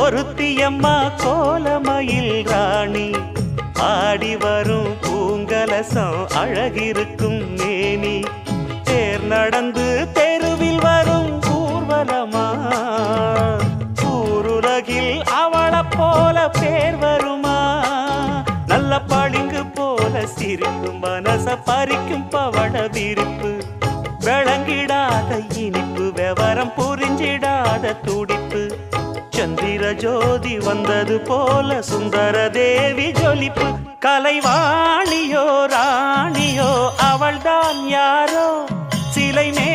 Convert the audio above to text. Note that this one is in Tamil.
ஒருத்தியம்மா கோலமயில் ராணி ஆடி வரும் பூங்கலசம் அழகிருக்கும் மேனி தேர் நடந்து தெருவில் வரும் ஊர்வலமா ஊருலகில் அவளை போல பேர் வருமா நல்ல பளிங்கு போல சிரிக்கும் மனச பறிக்கும் பவள விரிப்பு விளங்கிடாத இனிப்பு விவரம் புரிஞ்சிடாத துடிப்பு சந்திர ஜோதி வந்தது போல சுந்தர தேவி ஜொலிப்பு கலைவாணியோ ராணியோ அவள்தான் யாரோ சிலை மே